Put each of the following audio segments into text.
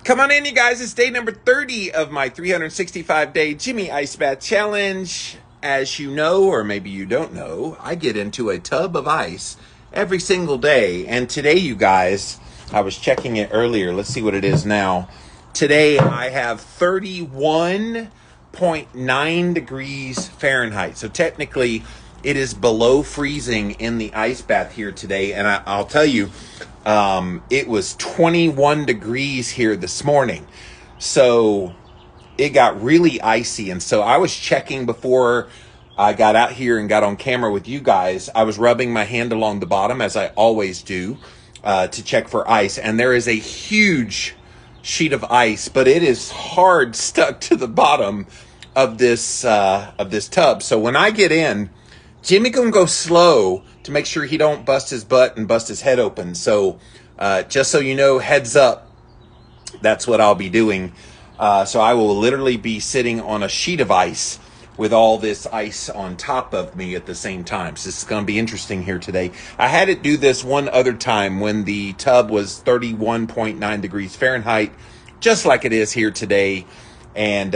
Come on in, you guys. It's day number 30 of my 365-day Jimmy Ice Bath Challenge. As you know, or maybe you don't know, I get into a tub of ice every single day. And today, you guys, I was checking it earlier. Let's see what it is now. Today, I have 31.9 degrees Fahrenheit. So technically, it is below freezing in the ice bath here today. And I'll tell you, it was 21 degrees here this morning. So it got really icy. And so I was checking before I got out here and got on camera with you guys. I was rubbing my hand along the bottom, as I always do, to check for ice. And there is a huge sheet of ice, but it is hard stuck to the bottom of this tub. So when I get in, Jimmy gonna go slow to make sure he don't bust his butt and bust his head open. So just so you know, heads up, that's what I'll be doing. So I will literally be sitting on a sheet of ice with all this ice on top of me at the same time. So this is going to be interesting here today. I had it do this one other time when the tub was 31.9 degrees Fahrenheit, just like it is here today. And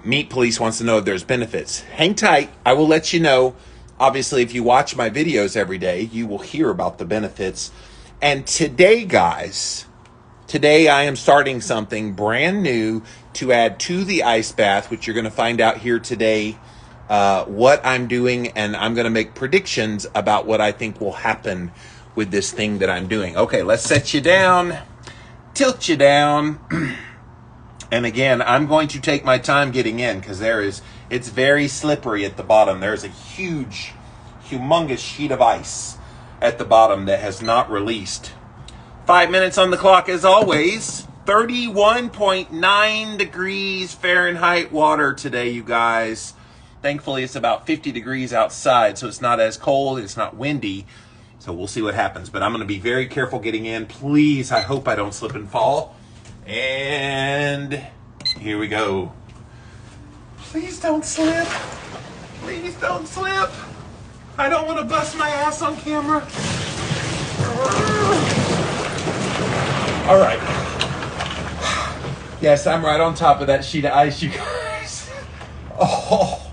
Meat Police wants to know if there's benefits. Hang tight. I will let you know. Obviously, if you watch my videos every day, you will hear about the benefits. And today, guys, I am starting something brand new to add to the ice bath, which you're going to find out here today, what I'm doing, and I'm going to make predictions about what I think will happen with this thing that I'm doing. Okay, let's set you down, tilt you down. And again, I'm going to take my time getting in because it's very slippery at the bottom. There's a humongous sheet of ice at the bottom that has not released. 5 minutes on the clock as always. 31.9 degrees Fahrenheit water today, you guys. Thankfully, it's about 50 degrees outside, so it's not as cold. It's not windy. So we'll see what happens. But I'm going to be very careful getting in. Please, I hope I don't slip and fall. And here we go. Please don't slip. Please don't slip. I don't want to bust my ass on camera. All right. Yes, I'm right on top of that sheet of ice, you guys. Oh.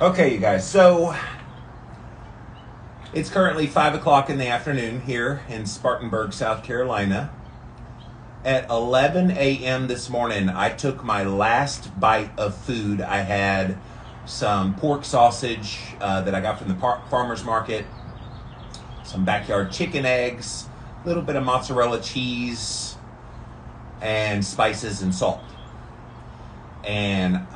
Okay, you guys, so it's currently 5 o'clock in the afternoon here in Spartanburg, South Carolina. At 11 a.m. this morning, I took my last bite of food. I had some pork sausage that I got from the farmer's market, some backyard chicken eggs, a little bit of mozzarella cheese, and spices and salt. And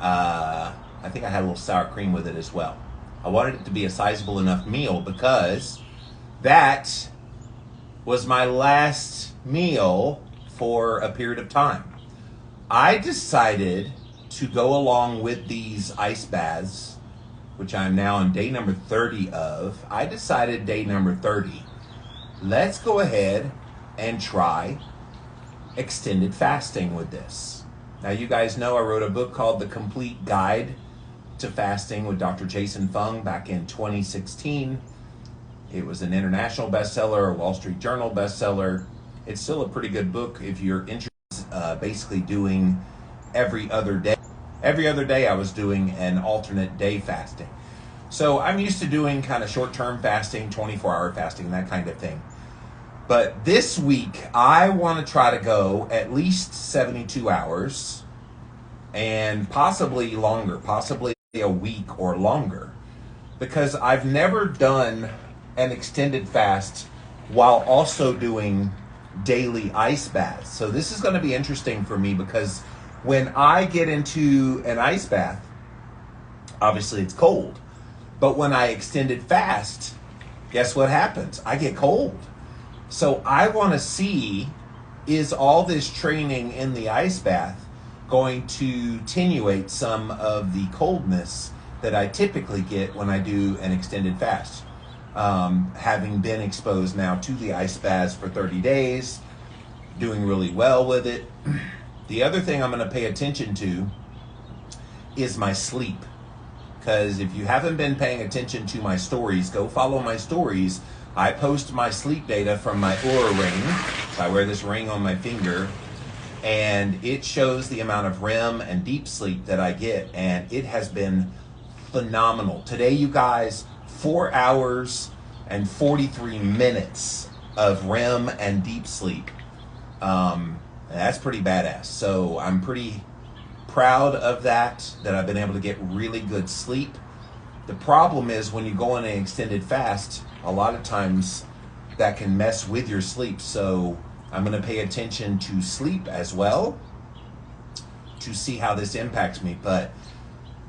I think I had a little sour cream with it as well. I wanted it to be a sizable enough meal because that was my last meal for a period of time. I decided to go along with these ice baths, which I'm now on day number 30 of. I decided day number 30, let's go ahead and try extended fasting with this. Now, you guys know I wrote a book called The Complete Guide to Fasting with Dr. Jason Fung back in 2016. It was an international bestseller, a Wall Street Journal bestseller. It's still a pretty good book if you're interested basically doing every other day. Every other day I was doing an alternate day fasting. So I'm used to doing kind of short-term fasting, 24-hour fasting, that kind of thing. But this week, I want to try to go at least 72 hours and possibly longer, possibly a week or longer. Because I've never done an extended fast while also doing daily ice baths. So this is going to be interesting for me because when I get into an ice bath, obviously it's cold. But when I extended fast, guess what happens? I get cold. So I want to see, is all this training in the ice bath going to attenuate some of the coldness that I typically get when I do an extended fast? Having been exposed now to the ice baths for 30 days, doing really well with it. The other thing I'm going to pay attention to is my sleep. Because if you haven't been paying attention to my stories, go follow my stories. I post my sleep data from my Oura ring. So I wear this ring on my finger. And it shows the amount of REM and deep sleep that I get. And it has been phenomenal. Today, you guys, 4 hours and 43 minutes of REM and deep sleep. That's pretty badass. So I'm pretty proud of that I've been able to get really good sleep. The problem is when you go on an extended fast, a lot of times that can mess with your sleep. So I'm going to pay attention to sleep as well to see how this impacts me. But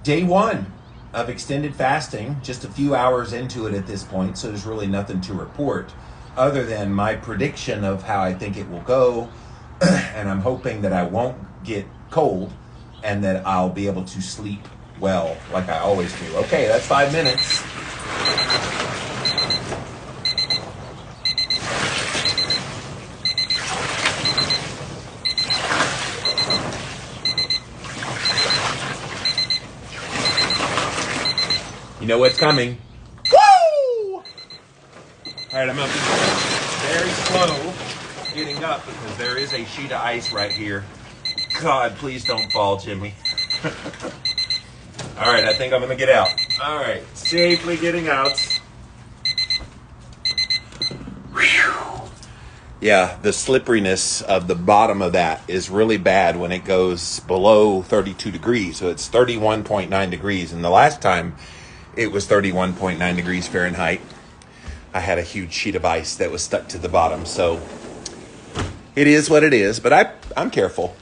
day one of extended fasting, just a few hours into it at this point, so there's really nothing to report other than my prediction of how I think it will go. And I'm hoping that I won't get cold and that I'll be able to sleep well like I always do. Okay, that's 5 minutes. You know what's coming. Woo! All right, I'm going to be very slow getting up because there is a sheet of ice right here. God, please don't fall, Jimmy. All right, I think I'm going to get out. All right, safely getting out. Whew. Yeah, the slipperiness of the bottom of that is really bad when it goes below 32 degrees. So it's 31.9 degrees. And the last time it was 31.9 degrees Fahrenheit, I had a huge sheet of ice that was stuck to the bottom. So it is what it is, but I'm careful.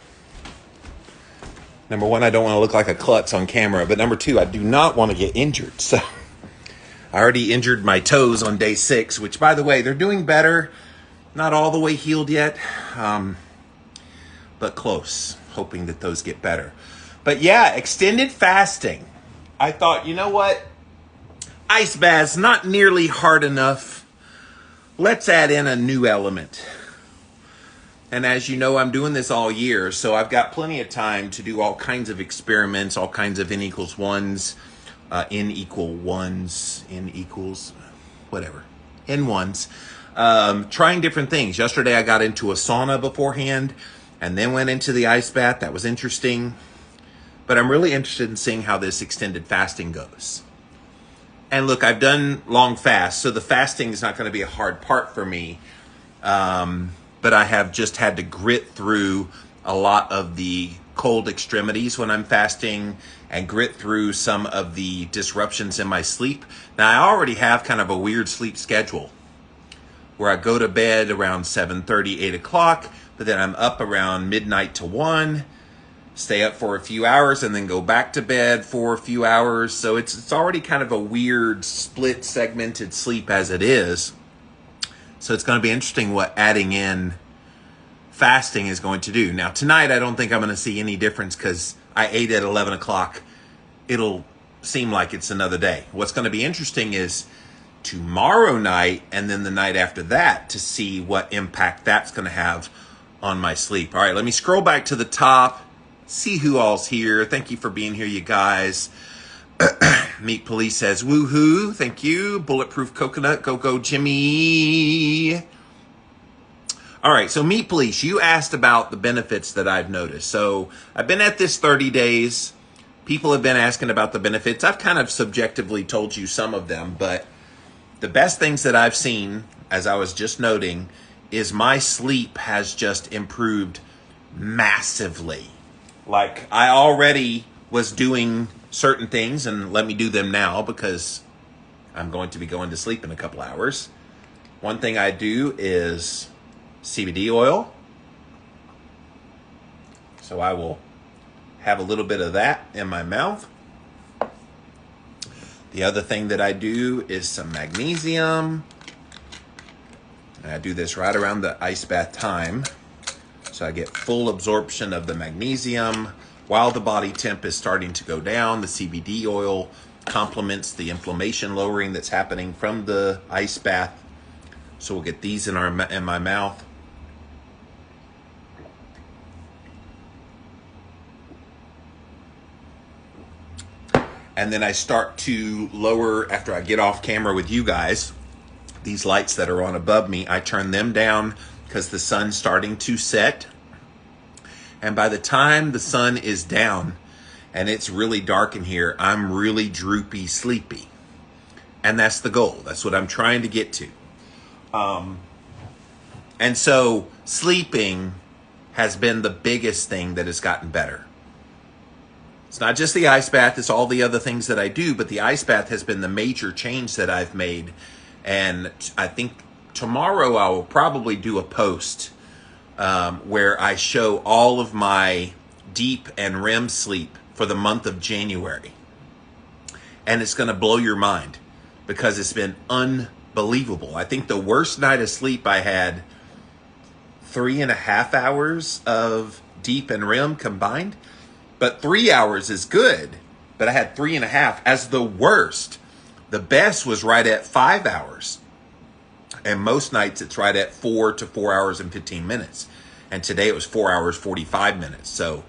Number one, I don't want to look like a klutz on camera. But number two, I do not want to get injured. So I already injured my toes on day 6, which, by the way, they're doing better. Not all the way healed yet, but close. Hoping that those get better. But yeah, extended fasting. I thought, you know what? Ice baths, not nearly hard enough. Let's add in a new element. And as you know, I'm doing this all year, so I've got plenty of time to do all kinds of experiments, all kinds of N=1s, N=1s, whatever, N1s, trying different things. Yesterday I got into a sauna beforehand and then went into the ice bath. That was interesting. But I'm really interested in seeing how this extended fasting goes. And look, I've done long fasts, so the fasting is not going to be a hard part for me. But I have just had to grit through a lot of the cold extremities when I'm fasting and grit through some of the disruptions in my sleep. Now, I already have kind of a weird sleep schedule where I go to bed around 7:30, 8 o'clock, but then I'm up around midnight to 1, stay up for a few hours, and then go back to bed for a few hours. So it's already kind of a weird split segmented sleep as it is. So it's going to be interesting what adding in fasting is going to do. Now, tonight, I don't think I'm going to see any difference because I ate at 11 o'clock. It'll seem like it's another day. What's going to be interesting is tomorrow night and then the night after that to see what impact that's going to have on my sleep. All right, let me scroll back to the top, see who all's here. Thank you for being here, you guys. Meat Police says, woohoo, thank you. Bulletproof Coconut, go Jimmy. All right, so Meat Police, you asked about the benefits that I've noticed. So I've been at this 30 days. People have been asking about the benefits. I've kind of subjectively told you some of them, but the best things that I've seen, as I was just noting, is my sleep has just improved massively. Like, I already was doing certain things, and let me do them now because I'm going to be going to sleep in a couple hours. One thing I do is CBD oil. So I will have a little bit of that in my mouth. The other thing that I do is some magnesium. And I do this right around the ice bath time. So I get full absorption of the magnesium while the body temp is starting to go down. The CBD oil complements the inflammation lowering that's happening from the ice bath. So we'll get these in my mouth. And then I start to lower, after I get off camera with you guys, these lights that are on above me, I turn them down because the sun's starting to set. And by the time the sun is down and it's really dark in here, I'm really droopy, sleepy. And that's the goal. That's what I'm trying to get to. And so sleeping has been the biggest thing that has gotten better. It's not just the ice bath, it's all the other things that I do, but the ice bath has been the major change that I've made. And I think tomorrow I will probably do a post where I show all of my deep and REM sleep for the month of January. And it's going to blow your mind because it's been unbelievable. I think the worst night of sleep I had 3.5 hours of deep and REM combined. But 3 hours is good. But I had 3.5 as the worst. The best was right at 5 hours. And most nights it's right at 4 to 4 hours and 15 minutes. And today it was 4 hours, 45 minutes. So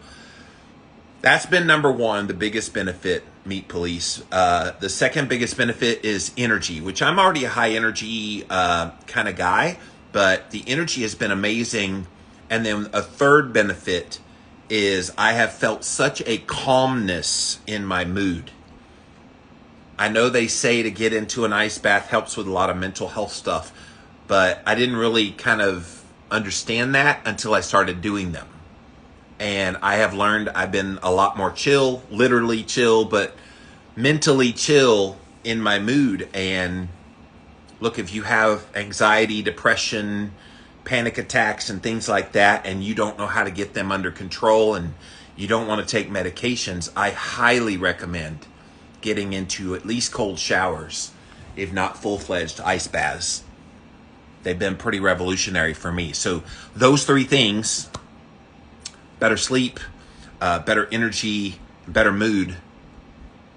that's been number one, the biggest benefit, Meat Police. The second biggest benefit is energy, which I'm already a high energy kind of guy. But the energy has been amazing. And then a third benefit is I have felt such a calmness in my mood. I know they say to get into an ice bath helps with a lot of mental health stuff, but I didn't really kind of understand that until I started doing them. And I have learned I've been a lot more chill, literally chill, but mentally chill in my mood. And look, if you have anxiety, depression, panic attacks and things like that, and you don't know how to get them under control and you don't want to take medications, I highly recommend getting into at least cold showers, if not full-fledged ice baths. They've been pretty revolutionary for me. So those three things, better sleep, better energy, better mood,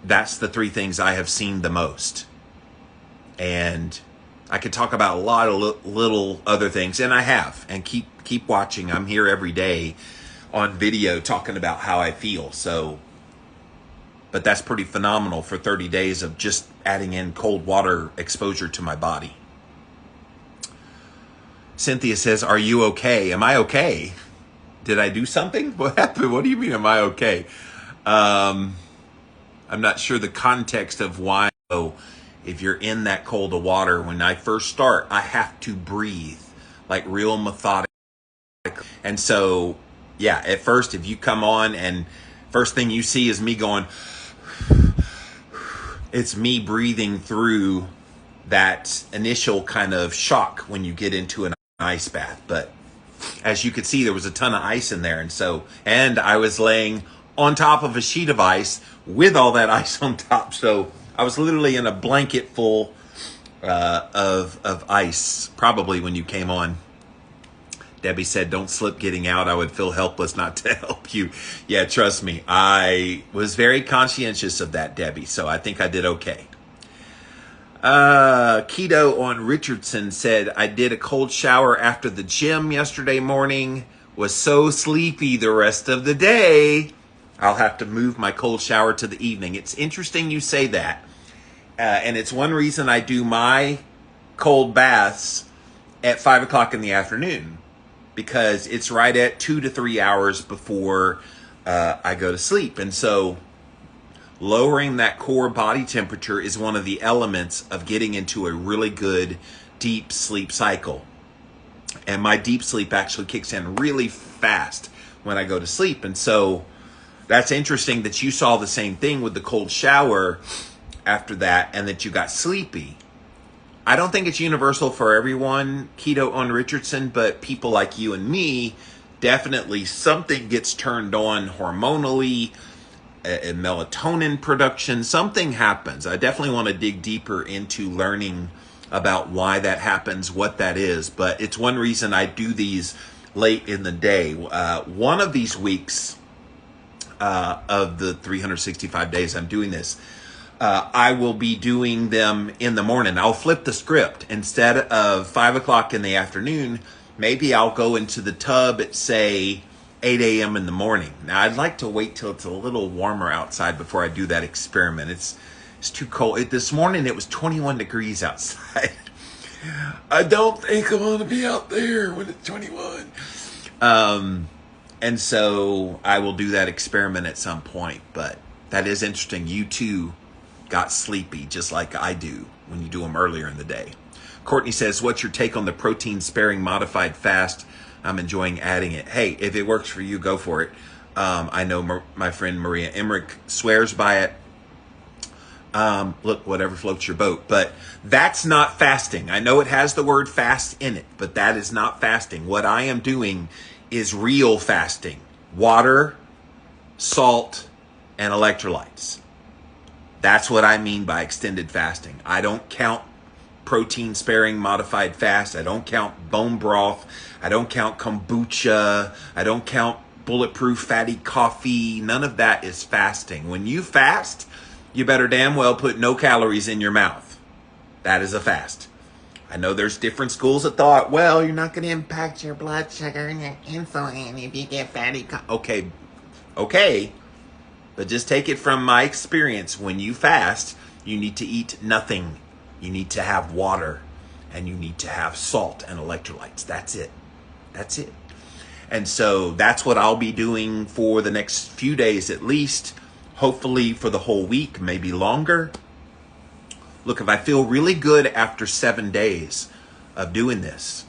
that's the three things I have seen the most. And I could talk about a lot of little other things, and I have, and keep watching. I'm here every day on video talking about how I feel. So, but that's pretty phenomenal for 30 days of just adding in cold water exposure to my body. Cynthia says, "Are you okay?" Am I okay? Did I do something? What happened? What do you mean, am I okay? I'm not sure the context of why. So, if you're in that cold of water, when I first start, I have to breathe like real methodical. And so, yeah, at first, if you come on and first thing you see is me going, it's me breathing through that initial kind of shock when you get into an ice bath. But as you could see, there was a ton of ice in there. And I was laying on top of a sheet of ice with all that ice on top. So I was literally in a blanket full of ice, probably when you came on. Debbie said, "Don't slip getting out. I would feel helpless not to help you." Yeah, trust me. I was very conscientious of that, Debbie. So I think I did okay. Keto on Richardson said, "I did a cold shower after the gym yesterday morning. Was so sleepy the rest of the day. I'll have to move my cold shower to the evening." It's interesting you say that. And it's one reason I do my cold baths at 5 o'clock in the afternoon. because it's right at 2 to 3 hours before I go to sleep. And so lowering that core body temperature is one of the elements of getting into a really good deep sleep cycle. And my deep sleep actually kicks in really fast when I go to sleep. And so that's interesting that you saw the same thing with the cold shower after that and that you got sleepy. I don't think it's universal for everyone, Keto on Richardson, but people like you and me, definitely something gets turned on hormonally, melatonin production, something happens. I definitely want to dig deeper into learning about why that happens, what that is, but it's one reason I do these late in the day. One of these weeks of the 365 days I'm doing this, I will be doing them in the morning. I'll flip the script. Instead of 5 o'clock in the afternoon, maybe I'll go into the tub at, say, 8 a.m. in the morning. Now, I'd like to wait till it's a little warmer outside before I do that experiment. It's too cold. This morning, it was 21 degrees outside. I don't think I'm going to be out there when it's 21. And so I will do that experiment at some point. But that is interesting. You, too, got sleepy, just like I do when you do them earlier in the day. Courtney says, what's your take on the protein-sparing modified fast? I'm enjoying adding it. Hey, if it works for you, go for it. I know my friend Maria Emmerich swears by it. Look, whatever floats your boat. But that's not fasting. I know it has the word fast in it, but that is not fasting. What I am doing is real fasting. Water, salt, and electrolytes. That's what I mean by extended fasting. I don't count protein sparing modified fast. I don't count bone broth. I don't count kombucha. I don't count bulletproof fatty coffee. None of that is fasting. When you fast, you better damn well put no calories in your mouth. That is a fast. I know there's different schools of thought. Well, you're not going to impact your blood sugar and your insulin if you get fatty coffee. Okay. But just take it from my experience. When you fast, you need to eat nothing. You need to have water, and you need to have salt and electrolytes. That's it. That's it. And so that's what I'll be doing for the next few days at least, hopefully for the whole week, maybe longer. Look, if I feel really good after 7 days of doing this,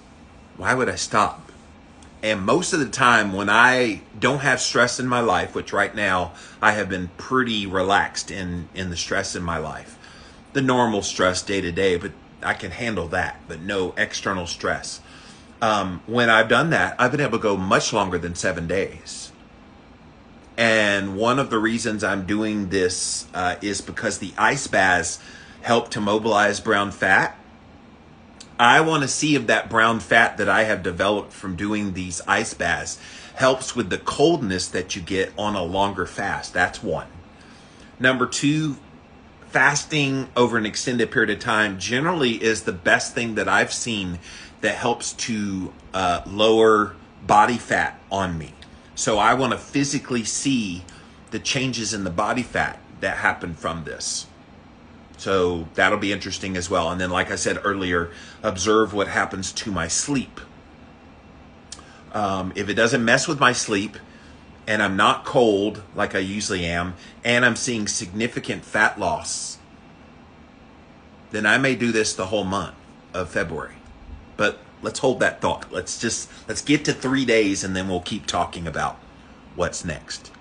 why would I stop? And most of the time when I don't have stress in my life, which right now I have been pretty relaxed in the stress in my life, the normal stress day to day, but I can handle that, but no external stress. When I've done that, I've been able to go much longer than 7 days. And one of the reasons I'm doing this is because the ice baths help to mobilize brown fat. I want to see if that brown fat that I have developed from doing these ice baths helps with the coldness that you get on a longer fast. That's one. Number two, fasting over an extended period of time generally is the best thing that I've seen that helps to lower body fat on me. So I want to physically see the changes in the body fat that happen from this. So that'll be interesting as well. And then, like I said earlier, observe what happens to my sleep. If it doesn't mess with my sleep and I'm not cold like I usually am, and I'm seeing significant fat loss, then I may do this the whole month of February. But let's hold that thought. Let's get to 3 days and then we'll keep talking about what's next.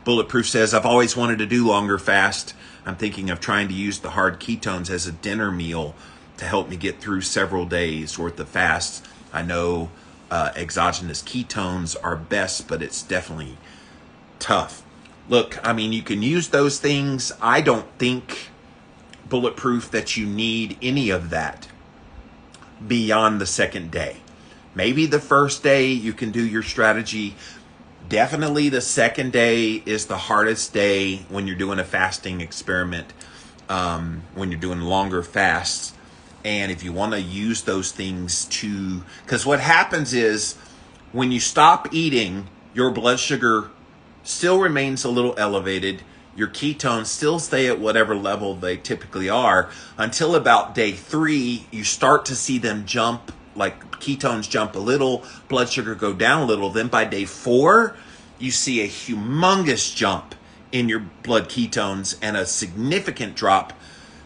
Bulletproof says, I've always wanted to do longer fast. I'm thinking of trying to use the hard ketones as a dinner meal to help me get through several days worth of fasts. I know exogenous ketones are best, but it's definitely tough. Look, I mean, you can use those things. I don't think, Bulletproof, that you need any of that beyond the second day. Maybe the first day you can do your strategy. Definitely the second day is the hardest day when you're doing a fasting experiment, when you're doing longer fasts. And if you want to use those things because what happens is when you stop eating, your blood sugar still remains a little elevated. Your ketones still stay at whatever level they typically are until about day 3, you start to see them jump like ketones jump a little, blood sugar go down a little. Then by day 4, you see a humongous jump in your blood ketones and a significant drop,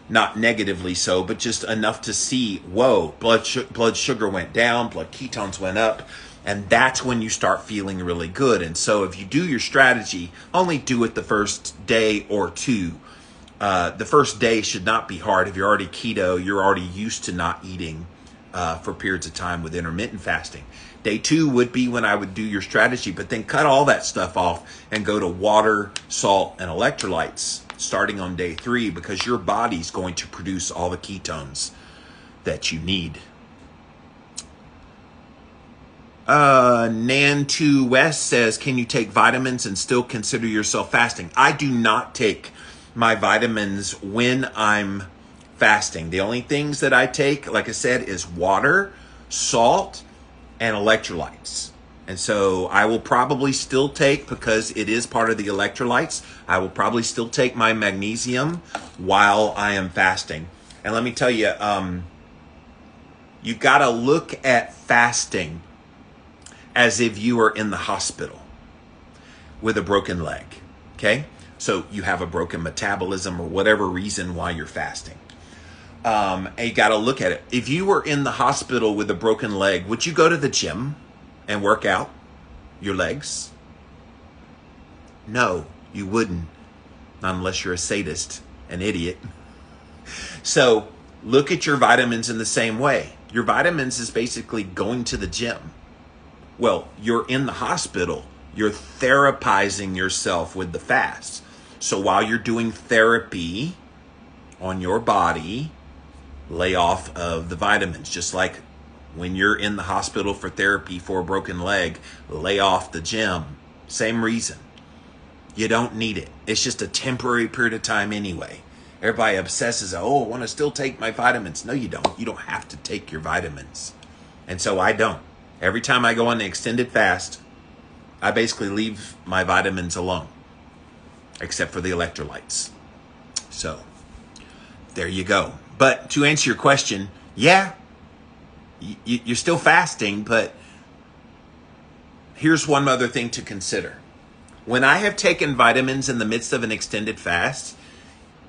not negatively so, but just enough to see, whoa, blood sugar went down, blood ketones went up. And that's when you start feeling really good. And so if you do your strategy, only do it the first day or 2. The first day should not be hard. If you're already keto, you're already used to not eating for periods of time with intermittent fasting. Day 2 would be when I would do your strategy, but then cut all that stuff off and go to water, salt, and electrolytes starting on day 3, because your body's going to produce all the ketones that you need. Nan2 West says, can you take vitamins and still consider yourself fasting? I do not take my vitamins when I'm fasting. The only things that I take, like I said, is water, salt, and electrolytes. And so I will probably still take, because it is part of the electrolytes, I will probably still take my magnesium while I am fasting. And let me tell you, you got to look at fasting as if you are in the hospital with a broken leg, okay? So you have a broken metabolism or whatever reason why you're fasting. And you got to look at it. If you were in the hospital with a broken leg, would you go to the gym and work out your legs? No, you wouldn't, not unless you're a sadist, an idiot. So look at your vitamins in the same way. Your vitamins is basically going to the gym. Well, you're in the hospital, you're therapizing yourself with the fast. So while you're doing therapy on your body, lay off of the vitamins. Just like when you're in the hospital for therapy for a broken leg, lay off the gym. Same reason. You don't need it. It's just a temporary period of time anyway. Everybody obsesses, oh, I want to still take my vitamins. No, you don't. You don't have to take your vitamins. And so I don't. Every time I go on the extended fast, I basically leave my vitamins alone, except for the electrolytes. So there you go. But to answer your question, yeah, you're still fasting, but here's one other thing to consider. When I have taken vitamins in the midst of an extended fast,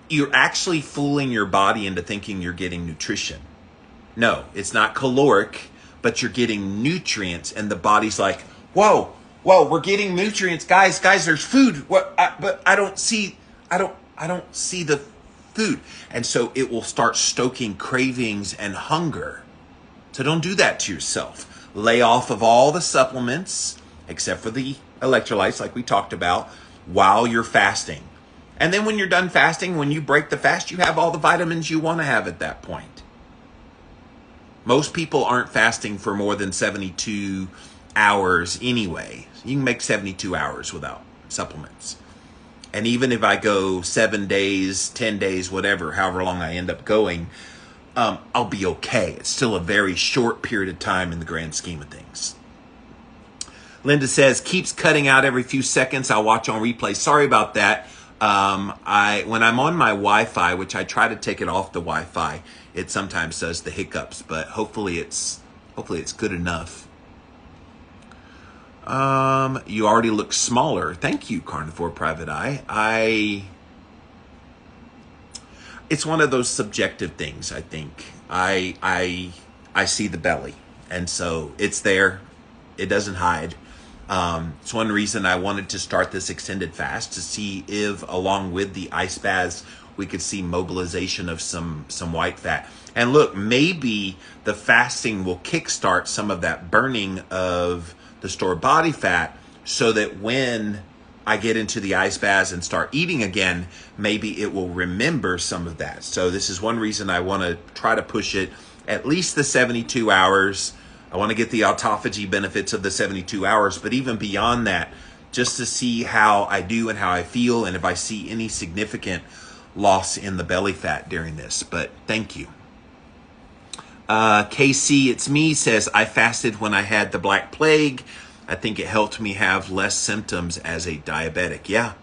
you're actually fooling your body into thinking you're getting nutrition. No, it's not caloric, but you're getting nutrients, and the body's like, whoa, we're getting nutrients, guys, there's food. But I don't see the food. And so it will start stoking cravings and hunger. So don't do that to yourself. Lay off of all the supplements, except for the electrolytes, like we talked about, while you're fasting. And then when you're done fasting, when you break the fast, you have all the vitamins you want to have at that point. Most people aren't fasting for more than 72 hours anyway. You can make 72 hours without supplements. And even if I go 7 days, 10 days, whatever, however long I end up going, I'll be okay. It's still a very short period of time in the grand scheme of things. Linda says, keeps cutting out every few seconds. I'll watch on replay. Sorry about that. When I'm on my Wi-Fi, which I try to take it off the Wi-Fi, it sometimes does the hiccups, but hopefully it's good enough. You already look smaller. Thank you, Carnivore Private Eye. It's one of those subjective things, I think. I see the belly, and so it's there. It doesn't hide. It's one reason I wanted to start this extended fast, to see if, along with the ice baths, we could see mobilization of some white fat. And look, maybe the fasting will kickstart some of that burning of the stored body fat, so that when I get into the ice baths and start eating again, maybe it will remember some of that. So this is one reason I want to try to push it at least the 72 hours. I want to get the autophagy benefits of the 72 hours, but even beyond that, just to see how I do and how I feel, and if I see any significant loss in the belly fat during this. But thank you. KC, it's me, says, I fasted when I had the Black Plague. I think it helped me have less symptoms as a diabetic. Yeah,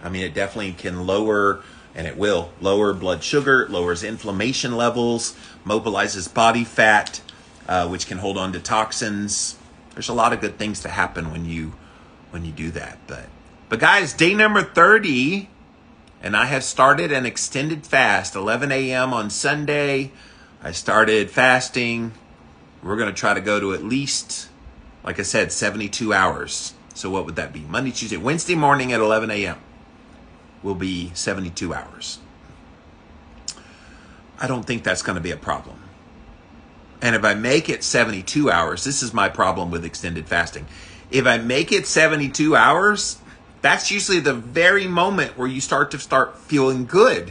I mean, it definitely can lower, and it will lower blood sugar, lowers inflammation levels, mobilizes body fat. which can hold on to toxins. There's a lot of good things to happen when you do that. But guys, day number 30, and I have started an extended fast, 11 a.m. on Sunday. I started fasting. We're going to try to go to at least, like I said, 72 hours. So what would that be? Monday, Tuesday, Wednesday morning at 11 a.m. will be 72 hours. I don't think that's going to be a problem. And if I make it 72 hours, this is my problem with extended fasting. If I make it 72 hours, that's usually the very moment where you start feeling good.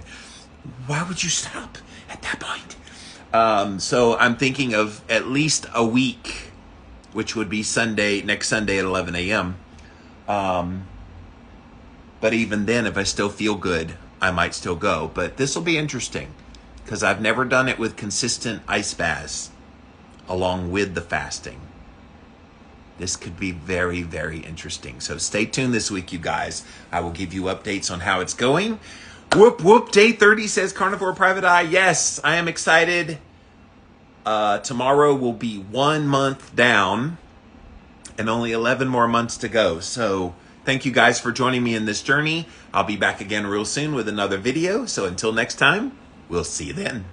Why would you stop at that point? So I'm thinking of at least a week, which would be next Sunday at 11 a.m. But even then, if I still feel good, I might still go. But this will be interesting because I've never done it with consistent ice baths along with the fasting. This could be very, very interesting. So stay tuned this week, you guys. I will give you updates on how it's going. Whoop, whoop. Day 30 says Carnivore Private Eye. Yes, I am excited. Tomorrow will be 1 month down and only 11 more months to go. So thank you guys for joining me in this journey. I'll be back again real soon with another video. So until next time, we'll see you then.